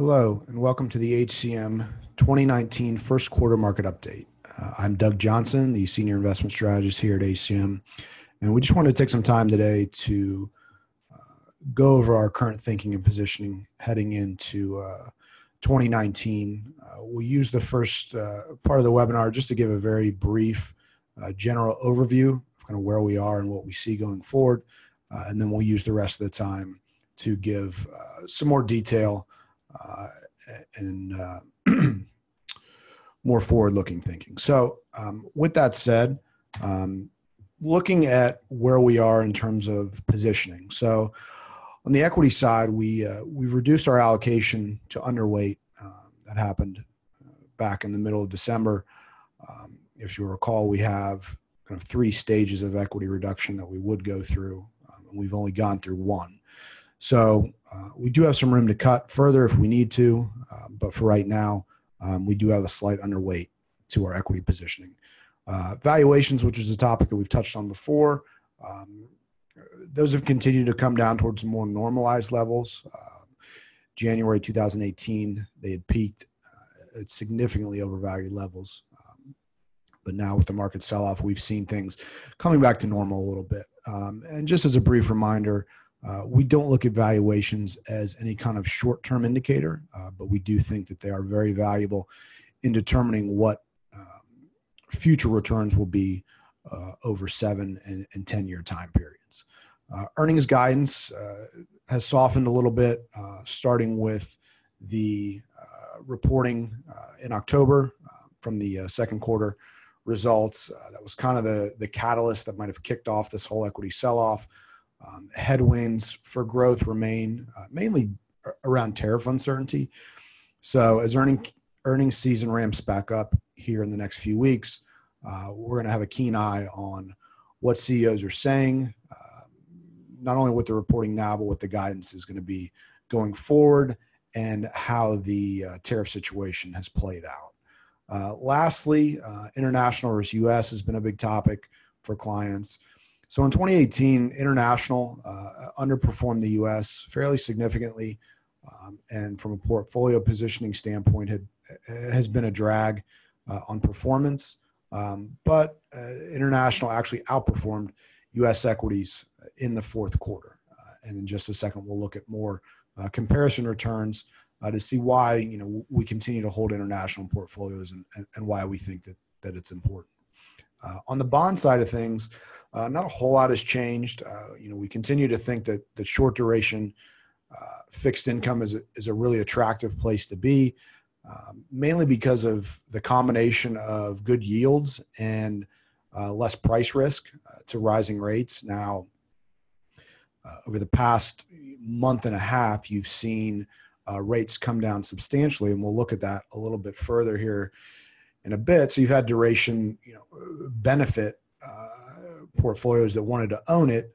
Hello, and welcome to the HCM 2019 first quarter market update. I'm Doug Johnson, the Senior Investment Strategist here at HCM, and we just wanted to take some time today to go over our current thinking and positioning heading into 2019. We'll use the first part of the webinar just to give a very brief general overview of kind of where we are and what we see going forward, and then we'll use the rest of the time to give some more detail and more forward-looking thinking. So with that said, looking at where we are in terms of positioning. So on the equity side, we've reduced our allocation to underweight. That happened back in the middle of December. If you recall, we have kind of 3 stages of equity reduction that we would go through, and we've only gone through 1. So we do have some room to cut further if we need to, but for right now, we do have a slight underweight to our equity positioning. Valuations, which is a topic that we've touched on before, those have continued to come down towards more normalized levels. January 2018, they had peaked at significantly overvalued levels. But now with the market sell-off, we've seen things coming back to normal a little bit. And just as a brief reminder, we don't look at valuations as any kind of short-term indicator, but we do think that they are very valuable in determining what future returns will be over 7 and 10-year time periods. Earnings guidance has softened a little bit, starting with the reporting in October from the second quarter results. That was kind of the catalyst that might have kicked off this whole equity sell-off. Headwinds for growth remain mainly around tariff uncertainty. So as earnings season ramps back up here in the next few weeks, we're going to have a keen eye on what CEOs are saying, not only what they're reporting now, but what the guidance is going to be going forward and how the tariff situation has played out. Lastly, international versus U.S. has been a big topic for clients. So in 2018, international underperformed the U.S. fairly significantly, and from a portfolio positioning standpoint, has been a drag on performance. But international actually outperformed U.S. equities in the fourth quarter. And in just a second, we'll look at more comparison returns to see why we continue to hold international portfolios and why we think that it's important. On the bond side of things, not a whole lot has changed. We continue to think that the short duration fixed income is a really attractive place to be, mainly because of the combination of good yields and less price risk to rising rates. Now, over the past month and a half, you've seen rates come down substantially, and we'll look at that a little bit further here in a bit. So you've had duration, benefit portfolios that wanted to own it,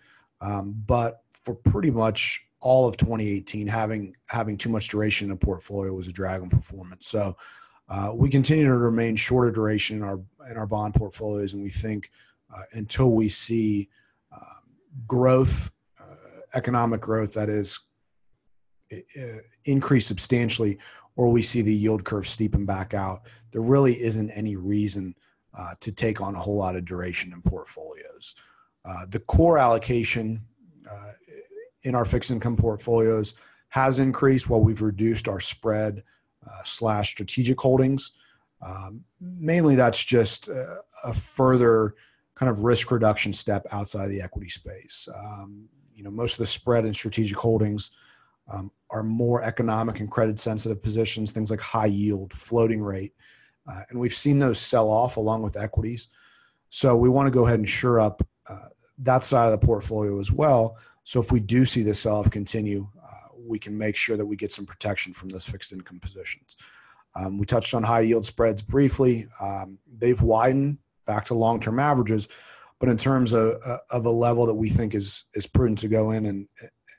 but for pretty much all of 2018, having too much duration in a portfolio was a drag on performance. So we continue to remain shorter duration in our bond portfolios, and we think until we see growth, economic growth that is increase substantially, or we see the yield curve steepen back out, there really isn't any reason to take on a whole lot of duration in portfolios. The core allocation in our fixed income portfolios has increased while we've reduced our spread / strategic holdings. Mainly that's just a further kind of risk reduction step outside the equity space. Most of the spread and strategic holdings are more economic and credit sensitive positions, things like high yield, floating rate. And we've seen those sell off along with equities. So we want to go ahead and shore up that side of the portfolio as well. So if we do see this sell off continue, we can make sure that we get some protection from those fixed income positions. We touched on high yield spreads briefly. They've widened back to long-term averages, but in terms of a level that we think is prudent to go in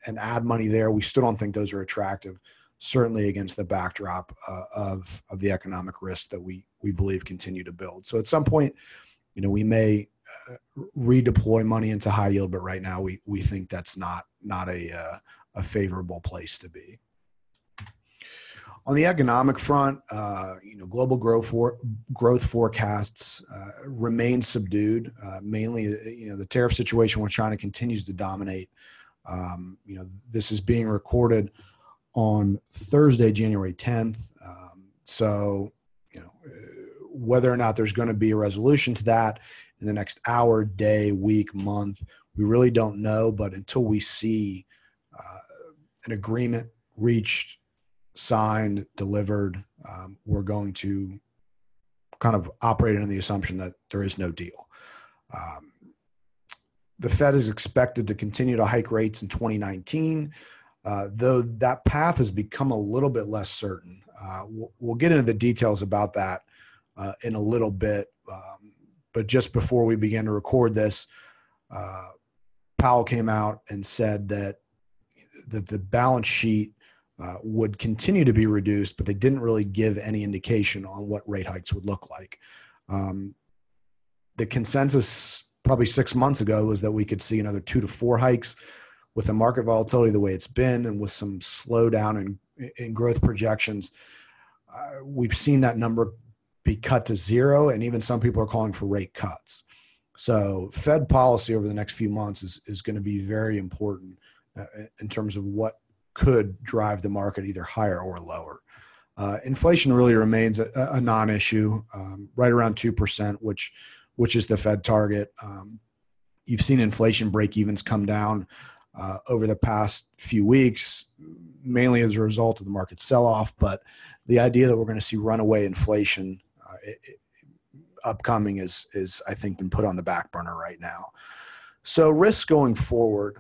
and add money there, we still don't think those are attractive, certainly against the backdrop of the economic risks that we believe continue to build. So at some point, we may redeploy money into high yield, but right now we think that's not a favorable place to be. On the economic front, global growth forecasts remain subdued. Mainly, the tariff situation with China continues to dominate. This is being recorded on Thursday, January 10th. Whether or not there's going to be a resolution to that in the next hour, day, week, month, we really don't know. But until we see an agreement reached, signed, delivered, we're going to kind of operate under the assumption that there is no deal. The Fed is expected to continue to hike rates in 2019, though that path has become a little bit less certain. We'll get into the details about that in a little bit, but just before we began to record this, Powell came out and said that the balance sheet would continue to be reduced, but they didn't really give any indication on what rate hikes would look like. The consensus probably 6 months ago was that we could see another 2 to 4 hikes. With the market volatility the way it's been and with some slowdown in growth projections, we've seen that number be cut to 0, and even some people are calling for rate cuts. So Fed policy over the next few months is going to be very important in terms of what could drive the market either higher or lower. Inflation really remains a non-issue, right around 2%, which is the Fed target. You've seen inflation break-evens come down over the past few weeks, mainly as a result of the market sell-off. But the idea that we're going to see runaway inflation upcoming is I think been put on the back burner right now. So risks going forward,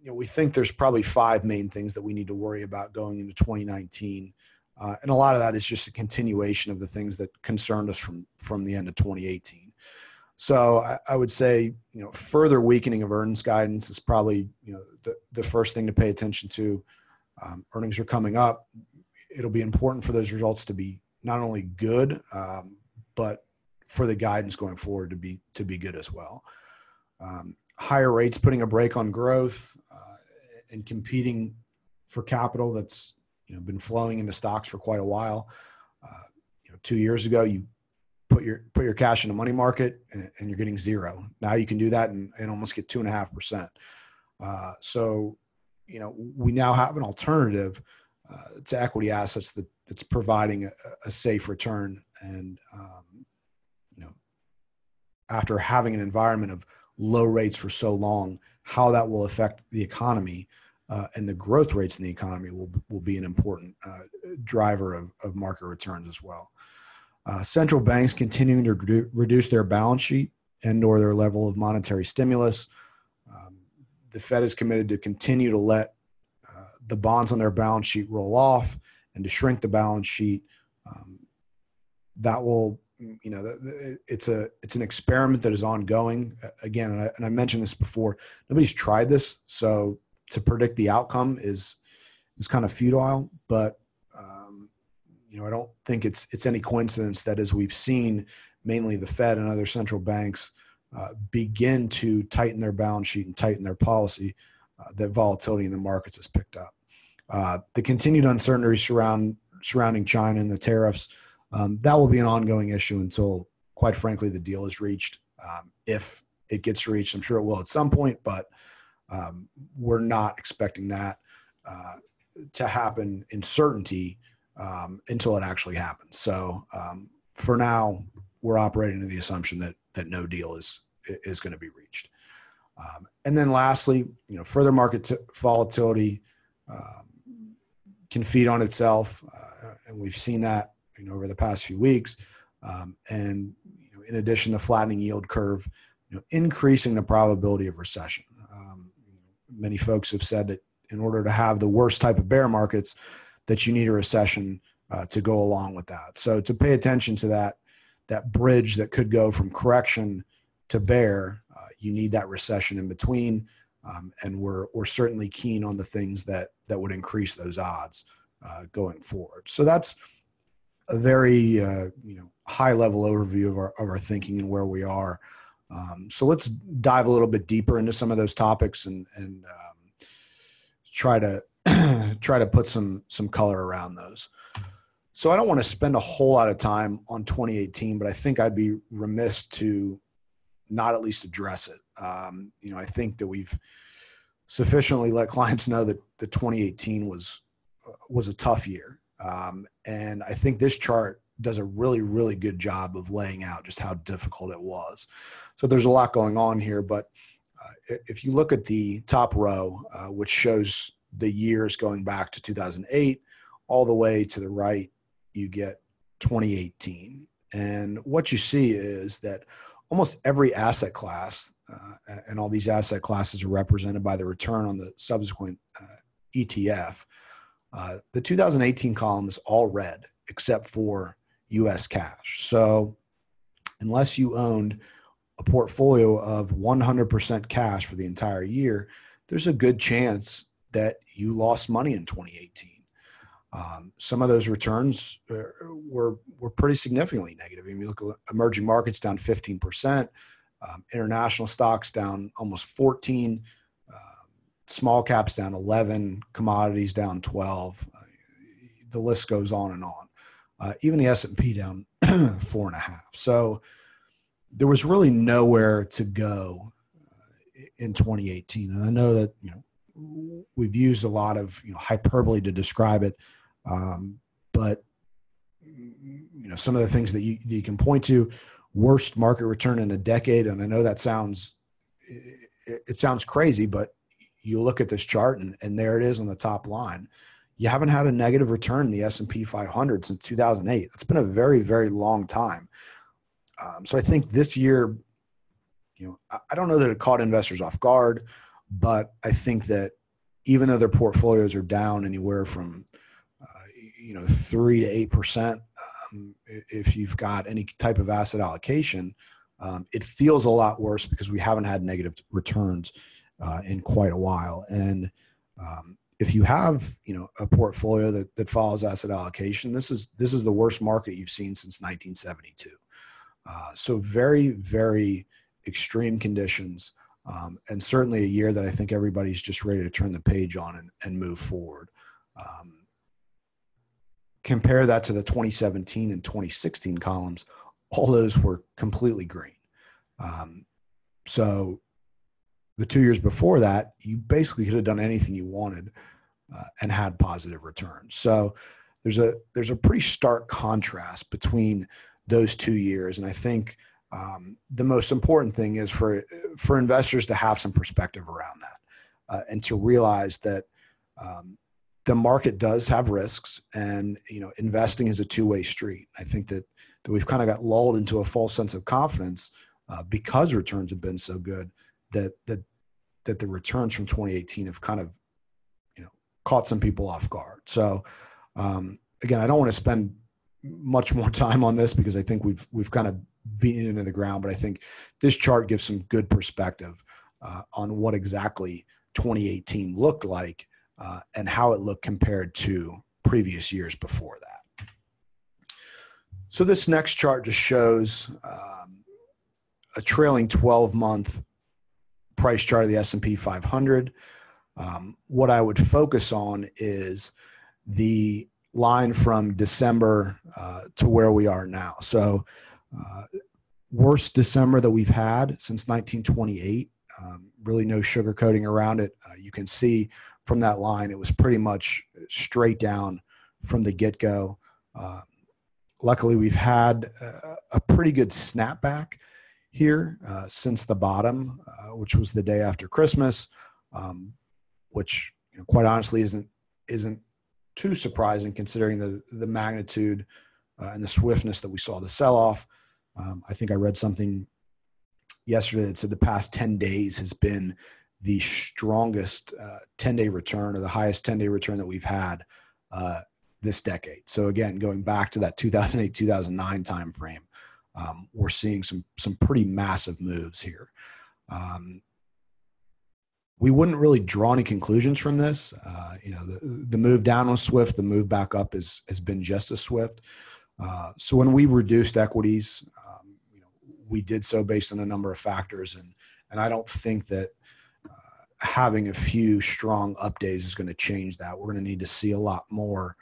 we think there's probably 5 main things that we need to worry about going into 2019. And a lot of that is just a continuation of the things that concerned us from the end of 2018. So I would say, further weakening of earnings guidance is probably, the first thing to pay attention to. Earnings are coming up. It'll be important for those results to be not only good, but for the guidance going forward to be good as well. Higher rates putting a brake on growth and competing for capital that's been flowing into stocks for quite a while. 2 years ago, you put your cash in a money market and you're getting 0. Now you can do that and almost get 2.5%. So we now have an alternative to equity assets that's providing a safe return. And after having an environment of low rates for so long, how that will affect the economy and the growth rates in the economy will be an important driver of market returns as well. Central banks continuing to reduce their balance sheet and/or their level of monetary stimulus. The Fed is committed to continue to let the bonds on their balance sheet roll off and to shrink the balance sheet. That will, it's an experiment that is ongoing. Again, and I mentioned this before, nobody's tried this, so to predict the outcome is kind of futile. But I don't think it's any coincidence that as we've seen, mainly the Fed and other central banks begin to tighten their balance sheet and tighten their policy, that volatility in the markets has picked up. The continued uncertainty surrounding China and the tariffs, that will be an ongoing issue until, quite frankly, the deal is reached. If it gets reached, I'm sure it will at some point, but we're not expecting that to happen in certainty until it actually happens. So for now, we're operating in the assumption that no deal is going to be reached. And then lastly, further market volatility can feed on itself, and we've seen that over the past few weeks. And in addition, the flattening yield curve, increasing the probability of recession. Many folks have said that in order to have the worst type of bear markets, that you need a recession to go along with that. So to pay attention to that bridge that could go from correction to bear, you need that recession in between. And we're certainly keen on the things that would increase those odds going forward. So that's a very high level overview of our thinking and where we are. So let's dive a little bit deeper into some of those topics and try to try to put some color around those. So I don't want to spend a whole lot of time on 2018, but I think I'd be remiss to not at least address it. I think that we've sufficiently let clients know that the 2018 was a tough year. And I think this chart does a really, really good job of laying out just how difficult it was. So there's a lot going on here, but if you look at the top row, which shows the years going back to 2008, all the way to the right, you get 2018. And what you see is that almost every asset class, and all these asset classes are represented by the return on the subsequent ETF, the 2018 column is all red except for U.S. cash. So unless you owned a portfolio of 100% cash for the entire year, there's a good chance that you lost money in 2018. Some of those returns were pretty significantly negative. I mean, you look at emerging markets down 15%, international stocks down almost 14, small caps down 11, commodities down 12. The list goes on and on. Even the S&P down 4.5. So there was really nowhere to go in 2018. And I know that, we've used a lot of, hyperbole to describe it. But some of the things that you can point to, worst market return in a decade. And I know that sounds crazy, but you look at this chart and there it is on the top line. You haven't had a negative return in the S&P 500 since 2008. That's been a very, very long time. So I think this year, I don't know that it caught investors off guard, but I think that even though their portfolios are down anywhere from 3 to 8%, if you've got any type of asset allocation, it feels a lot worse because we haven't had negative returns in quite a while. And if you have a portfolio that follows asset allocation, this is the worst market you've seen since 1972. So very, very extreme conditions, and certainly a year that I think everybody's just ready to turn the page on and move forward. Compare that to the 2017 and 2016 columns. All those were completely green. So the 2 years before that, you basically could have done anything you wanted and had positive returns. So there's a pretty stark contrast between those 2 years. And I think the most important thing is for investors to have some perspective around that and to realize that the market does have risks, and investing is a two-way street. I think that we've kind of got lulled into a false sense of confidence because returns have been so good that the returns from 2018 have kind of caught some people off guard. So again, I don't want to spend much more time on this because I think we've kind of beaten it into the ground, but I think this chart gives some good perspective on what exactly 2018 looked like and how it looked compared to previous years before that. So this next chart just shows a trailing 12-month price chart of the S&P 500. What I would focus on is the line from December to where we are now. So worst December that we've had since 1928, really no sugarcoating around it. You can see from that line, it was pretty much straight down from the get-go. Luckily, we've had a pretty good snapback here since the bottom, which was the day after Christmas, which quite honestly isn't too surprising considering the magnitude and the swiftness that we saw the sell-off. I think I read something yesterday that said the past 10 days has been the strongest 10-day return, or the highest 10-day return that we've had this decade. So again, going back to that 2008-2009 timeframe, we're seeing some pretty massive moves here. We wouldn't really draw any conclusions from this. The move down was swift. The move back up has been just as swift. So when we reduced equities, we did so based on a number of factors, and I don't think that having a few strong up days is going to change that. We're going to need to see a lot more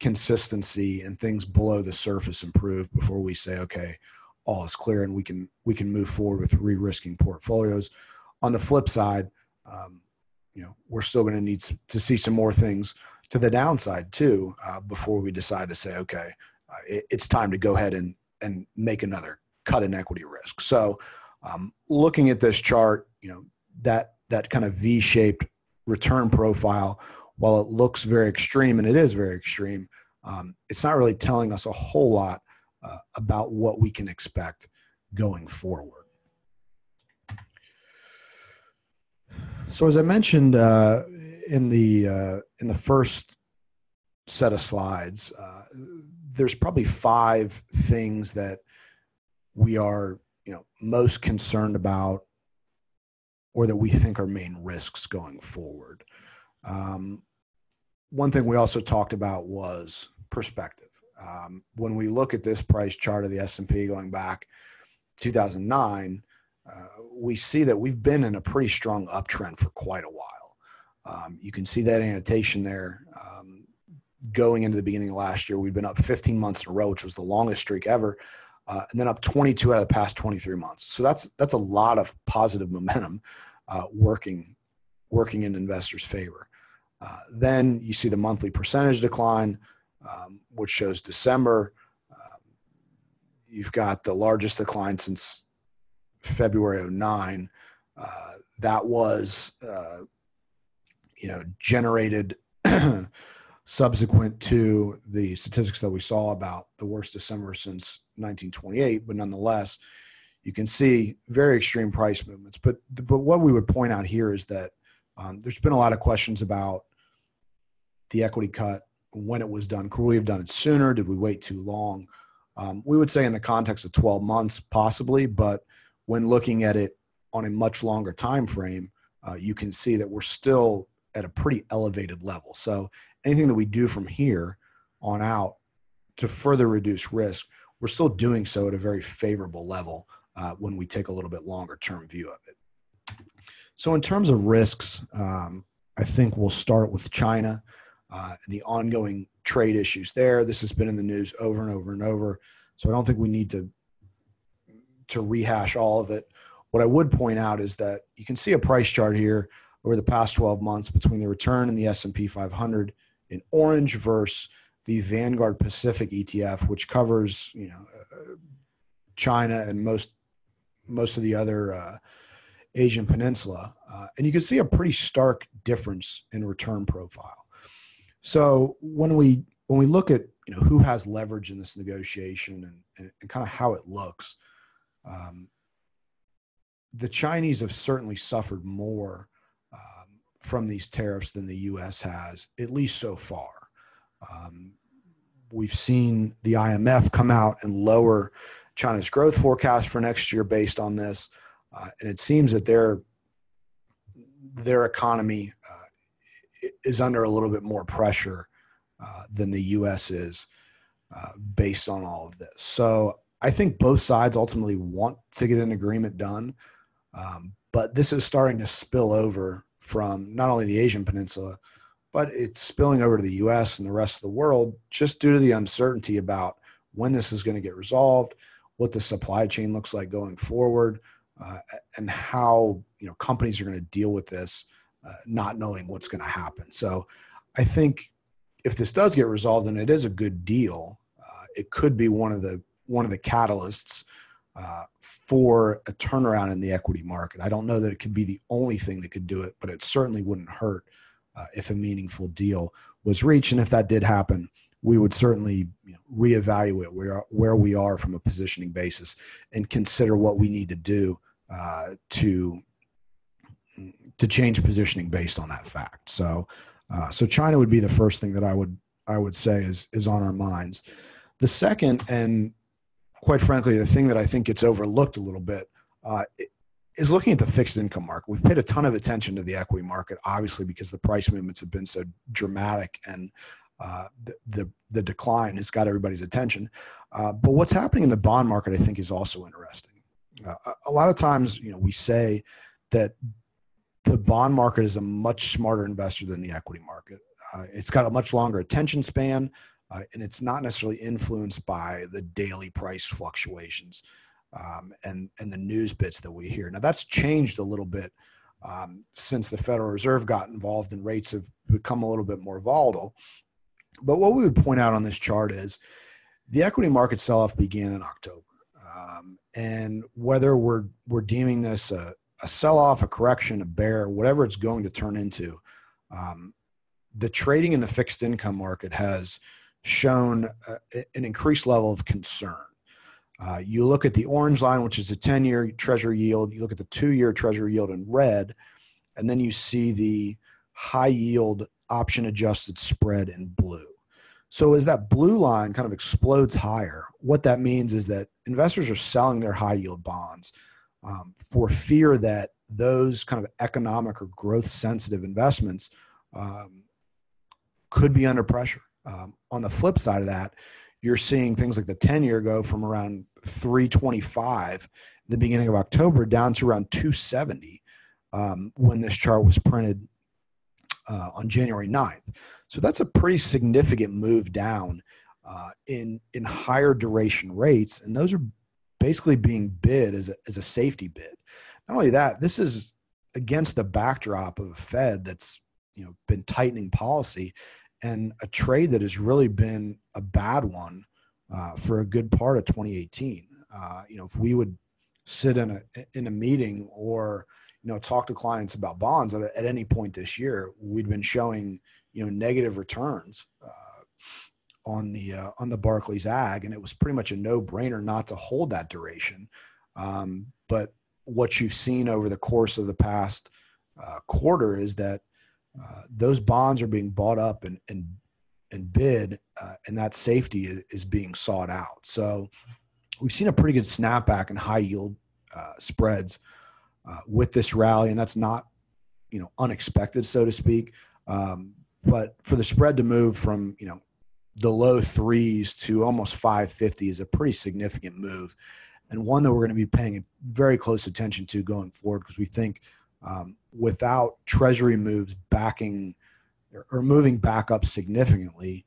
consistency and things below the surface improve before we say, okay, all is clear and we can move forward with re-risking portfolios. On the flip side, we're still going to need to see some more things to the downside too before we decide to say, okay, it's time to go ahead and make another cut in equity risk. So looking at this chart, that kind of V-shaped return profile, while it looks very extreme, and it is very extreme, it's not really telling us a whole lot about what we can expect going forward. So as I mentioned in the first set of slides, there's probably 5 things that we are most concerned about, or that we think are main risks going forward. One thing we also talked about was perspective. When we look at this price chart of the S&P going back 2009, we see that we've been in a pretty strong uptrend for quite a while. You can see that annotation there. Going into the beginning of last year, we've been up 15 months in a row, which was the longest streak ever, and then up 22 out of the past 23 months. So that's a lot of positive momentum working in investors' favor. Then you see the monthly percentage decline, which shows December. You've got the largest decline since February 09. That was, generated subsequent to the statistics that we saw about the worst December since 1928. But nonetheless, you can see very extreme price movements. But what we would point out here is that there's been a lot of questions about the equity cut, when it was done. Could we have done it sooner? Did we wait too long? We would say in the context of 12 months, possibly, but when looking at it on a much longer time frame, you can see that we're still at a pretty elevated level. So anything that we do from here on out to further reduce risk, we're still doing so at a very favorable level when we take a little bit longer term view of it. So in terms of risks, I think we'll start with China, the ongoing trade issues there. This has been in the news over and over and over, so I don't think we need to rehash all of it. What I would point out is that you can see a price chart here over the past 12 months between the return in the S&P 500 in orange versus the Vanguard Pacific ETF, which covers China and most of the other Asian peninsula, and you can see a pretty stark difference in return profile. So when we look at who has leverage in this negotiation and kind of how it looks, the Chinese have certainly suffered more from these tariffs than the U.S. has, at least so far. We've seen the IMF come out and lower China's growth forecast for next year based on this, and it seems that their economy is under a little bit more pressure than the U.S. is based on all of this. So I think both sides ultimately want to get an agreement done, but this is starting to spill over from not only the Asian peninsula, but it's spilling over to the U.S. and the rest of the world just due to the uncertainty about when this is going to get resolved, what the supply chain looks like going forward, and how companies are going to deal with this, not knowing what's going to happen. So I think if this does get resolved and it is a good deal, it could be one of the catalysts for a turnaround in the equity market. I don't know that it could be the only thing that could do it, but it certainly wouldn't hurt if a meaningful deal was reached. And if that did happen, we would certainly reevaluate where we are from a positioning basis and consider what we need to do to change positioning based on that fact. So China would be the first thing that I would say is on our minds. The second, and quite frankly, the thing that I think gets overlooked a little bit is looking at the fixed income market. We've paid a ton of attention to the equity market, obviously, because the price movements have been so dramatic and the decline has got everybody's attention. But what's happening in the bond market, I think, is also interesting. A lot of times, we say that the bond market is a much smarter investor than the equity market. It's got a much longer attention span, and it's not necessarily influenced by the daily price fluctuations and the news bits that we hear. Now, that's changed a little bit since the Federal Reserve got involved and rates have become a little bit more volatile. But what we would point out on this chart is the equity market sell-off began in October. And whether we're deeming this a sell-off, a correction, a bear, whatever it's going to turn into, the trading in the fixed income market has shown an increased level of concern. You look at the orange line, which is the 10-year Treasury yield. You look at the 2-year Treasury yield in red, and then you see the high-yield option-adjusted spread in blue. So as that blue line kind of explodes higher, what that means is that investors are selling their high-yield bonds for fear that those kind of economic or growth-sensitive investments could be under pressure. On the flip side of that, you're seeing things like the 10-year go from around 325 at the beginning of October down to around 270 when this chart was printed on January 9th. So that's a pretty significant move down in higher duration rates, and those are basically being bid as a safety bid. Not only that, this is against the backdrop of a Fed that's been tightening policy and a trade that has really been a bad one for a good part of 2018. If we would sit in a meeting or talk to clients about bonds at any point this year, we'd been showing negative returns on the Barclays Ag, and it was pretty much a no-brainer not to hold that duration. But what you've seen over the course of the past quarter is that those bonds are being bought up and bid, and that safety is being sought out. So we've seen a pretty good snapback in high yield spreads with this rally, and that's not unexpected, so to speak. But for the spread to move from the low threes to almost 550 is a pretty significant move, and one that we're going to be paying very close attention to going forward, because we think without Treasury moves backing or moving back up significantly,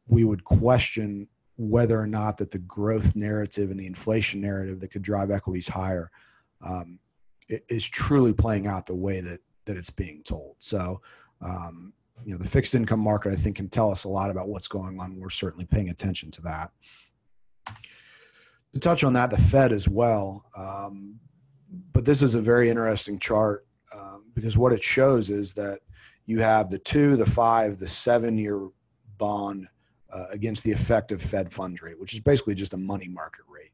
we would question whether or not that the growth narrative and the inflation narrative that could drive equities higher is truly playing out the way that it's being told. So, the fixed income market, I think, can tell us a lot about what's going on. We're certainly paying attention to that. To touch on that, the Fed as well. But this is a very interesting chart because what it shows is that you have the 2, the 5, the 7-year bond against the effective Fed funds rate, which is basically just a money market rate.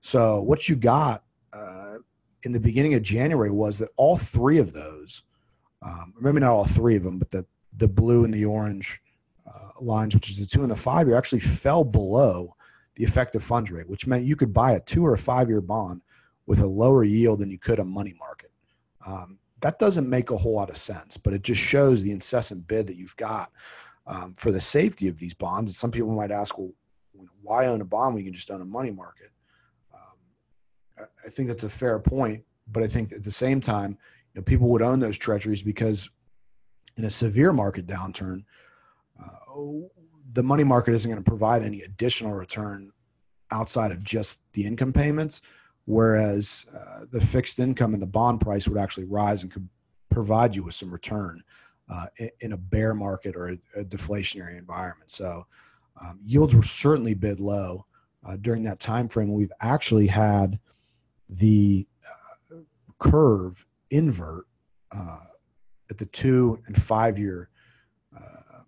So what you got in the beginning of January was that all three of those, maybe not all three of them, but the blue and the orange lines, which is the 2 and the 5 year, actually fell below the effective funds rate, which meant you could buy a 2 or a 5 year bond with a lower yield than you could a money market. That doesn't make a whole lot of sense, but it just shows the incessant bid that you've got for the safety of these bonds. And some people might ask, well, why own a bond when you can just own a money market? I think that's a fair point, but I think at the same time, people would own those treasuries because in a severe market downturn, the money market isn't going to provide any additional return outside of just the income payments, whereas the fixed income and the bond price would actually rise and could provide you with some return in a bear market or a deflationary environment. So yields were certainly bid low during that time frame. We've actually had the curve invert at the 2 and 5 year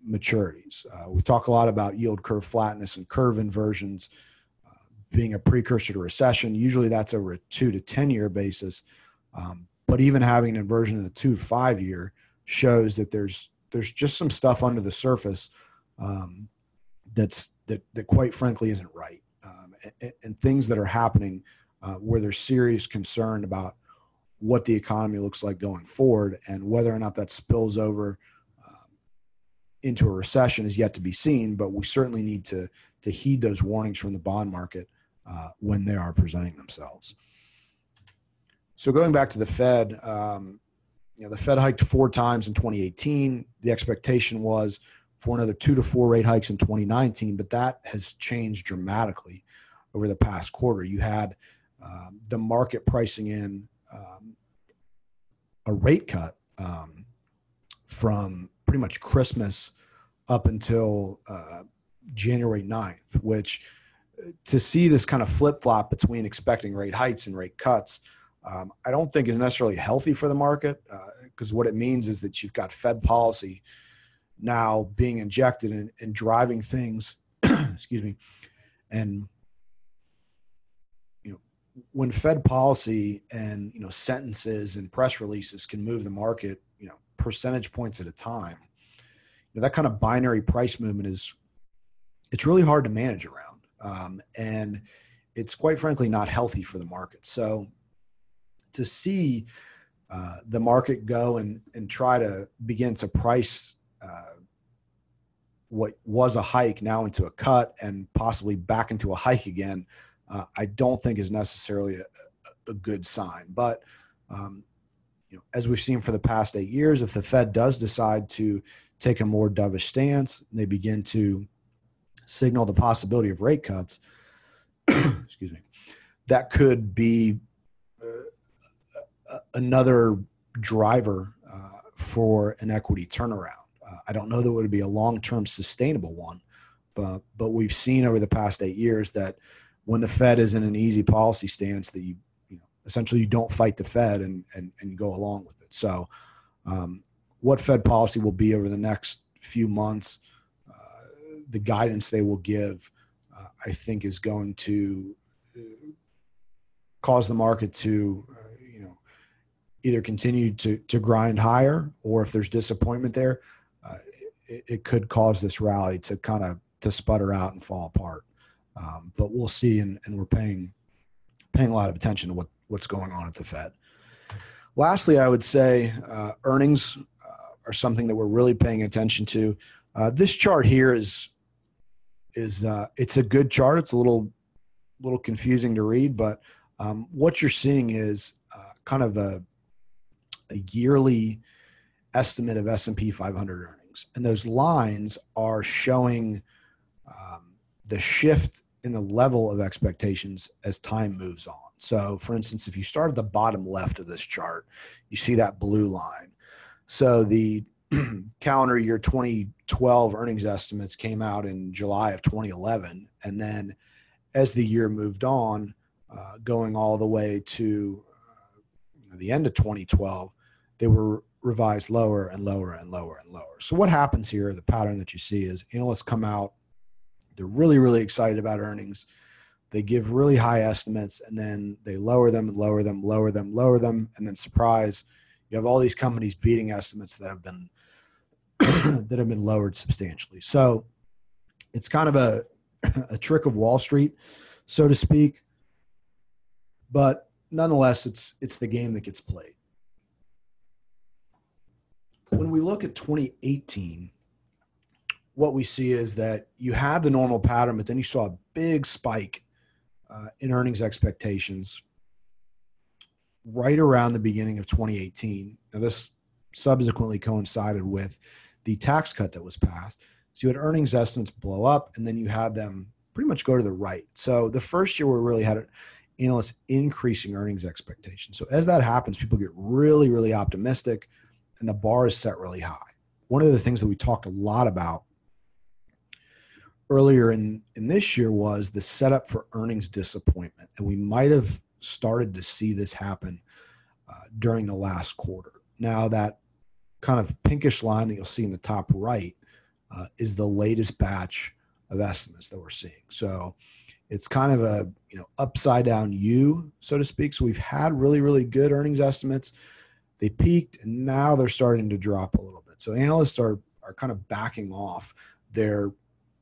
maturities. We talk a lot about yield curve flatness and curve inversions being a precursor to recession. Usually that's over a 2 to 10 year basis. But even having an inversion in the 2 to 5 year shows that there's just some stuff under the surface that quite frankly isn't right. And things that are happening where there's serious concern about what the economy looks like going forward, and whether or not that spills over into a recession is yet to be seen. But we certainly need to heed those warnings from the bond market when they are presenting themselves. So going back to the Fed, The Fed hiked 4 times in 2018. The expectation was for another 2 to 4 rate hikes in 2019, but that has changed dramatically over the past quarter. You had the market pricing in a rate cut from pretty much Christmas up until January 9th, which to see this kind of flip-flop between expecting rate hikes and rate cuts, I don't think is necessarily healthy for the market, because what it means is that you've got Fed policy now being injected and driving things, excuse me, and when Fed policy and sentences and press releases can move the market percentage points at a time, that kind of binary price movement it's really hard to manage around, and it's quite frankly not healthy for the market. So to see the market go and try to begin to price what was a hike now into a cut and possibly back into a hike again, I don't think is necessarily a good sign. But as we've seen for the past 8 years, if the Fed does decide to take a more dovish stance, they begin to signal the possibility of rate cuts, excuse me, that could be another driver for an equity turnaround. I don't know that it would be a long-term sustainable one, but we've seen over the past 8 years that when the Fed is in an easy policy stance, that essentially you don't fight the Fed and go along with it. So what Fed policy will be over the next few months, the guidance they will give, I think is going to cause the market to either continue to grind higher, or if there's disappointment there, it could cause this rally to kind of to sputter out and fall apart. But we'll see, and we're paying a lot of attention to what's going on at the Fed. Lastly, I would say earnings are something that we're really paying attention to. This chart here it's a good chart. It's a little confusing to read, but what you're seeing is kind of a yearly estimate of S&P 500 earnings, and those lines are showing the shift in the level of expectations as time moves on. So, for instance, if you start at the bottom left of this chart, you see that blue line. So the calendar year 2012 earnings estimates came out in July of 2011, and then as the year moved on, going all the way to the end of 2012, they were revised lower and lower and lower and lower. So what happens here, the pattern that you see is analysts come out, they're really, really excited about earnings. They give really high estimates, and then they lower them and lower them, lower them, lower them, and then surprise, you have all these companies beating estimates that have been that have been lowered substantially. So it's kind of a trick of Wall Street, so to speak. But nonetheless, it's the game that gets played. When we look at 2018, what we see is that you had the normal pattern, but then you saw a big spike in earnings expectations right around the beginning of 2018. Now, this subsequently coincided with the tax cut that was passed. So you had earnings estimates blow up, and then you had them pretty much go to the right. So the first year we really had analysts increasing earnings expectations. So as that happens, people get really, really optimistic, and the bar is set really high. One of the things that we talked a lot about earlier in this year was the setup for earnings disappointment. And we might have started to see this happen during the last quarter. Now, that kind of pinkish line that you'll see in the top right is the latest batch of estimates that we're seeing. So it's kind of a upside down U, so to speak. So we've had really, really good earnings estimates. They peaked, and now they're starting to drop a little bit. So analysts are kind of backing off their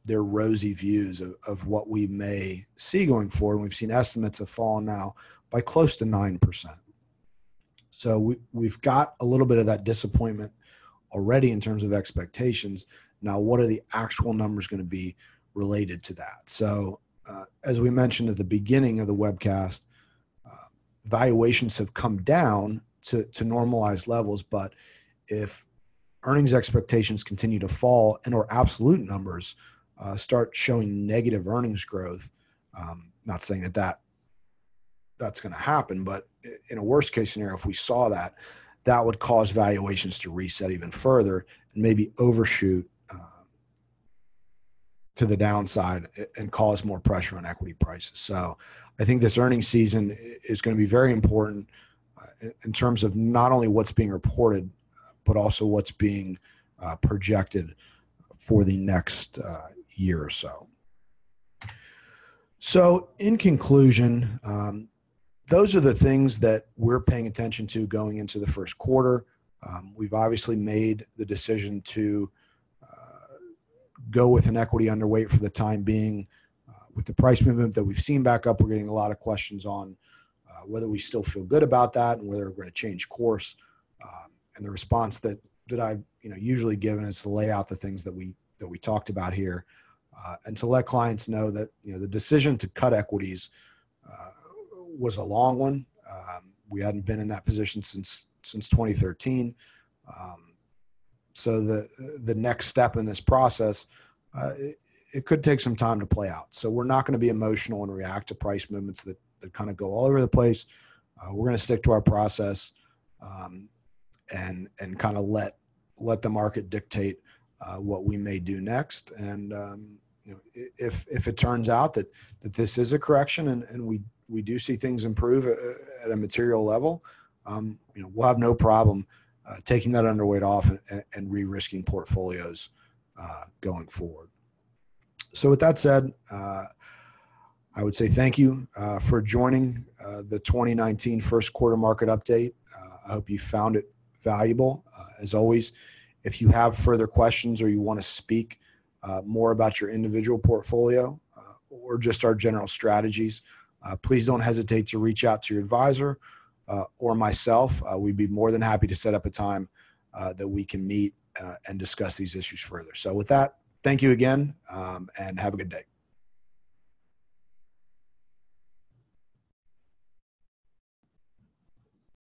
rosy views of what we may see going forward. And we've seen estimates have fallen now by close to 9%. So we've got a little bit of that disappointment already in terms of expectations. Now, what are the actual numbers going to be related to that? So as we mentioned at the beginning of the webcast, valuations have come down to normalized levels. But if earnings expectations continue to fall and or absolute numbers start showing negative earnings growth, not saying that's going to happen, but in a worst case scenario, if we saw that, that would cause valuations to reset even further and maybe overshoot to the downside and cause more pressure on equity prices. So I think this earnings season is going to be very important in terms of not only what's being reported, but also what's being projected for the next year or so. So in conclusion, those are the things that we're paying attention to going into the first quarter. We've obviously made the decision to go with an equity underweight for the time being. With the price movement that we've seen back up, we're getting a lot of questions on whether we still feel good about that and whether we're going to change course. And the response that I've usually given is to lay out the things that we talked about here, and to let clients know that the decision to cut equities was a long one. We hadn't been in that position since 2013. So the next step in this process, it could take some time to play out. So we're not going to be emotional and react to price movements that kind of go all over the place. We're going to stick to our process and kind of let the market dictate what we may do next. And if it turns out that this is a correction and we do see things improve at a material level, we'll have no problem taking that underweight off and re-risking portfolios going forward. So with that said, I would say thank you for joining the 2019 first quarter market update. I hope you found it valuable. As always, if you have further questions or you want to speak more about your individual portfolio or just our general strategies, please don't hesitate to reach out to your advisor or myself. We'd be more than happy to set up a time that we can meet and discuss these issues further. So with that, thank you again, and have a good day.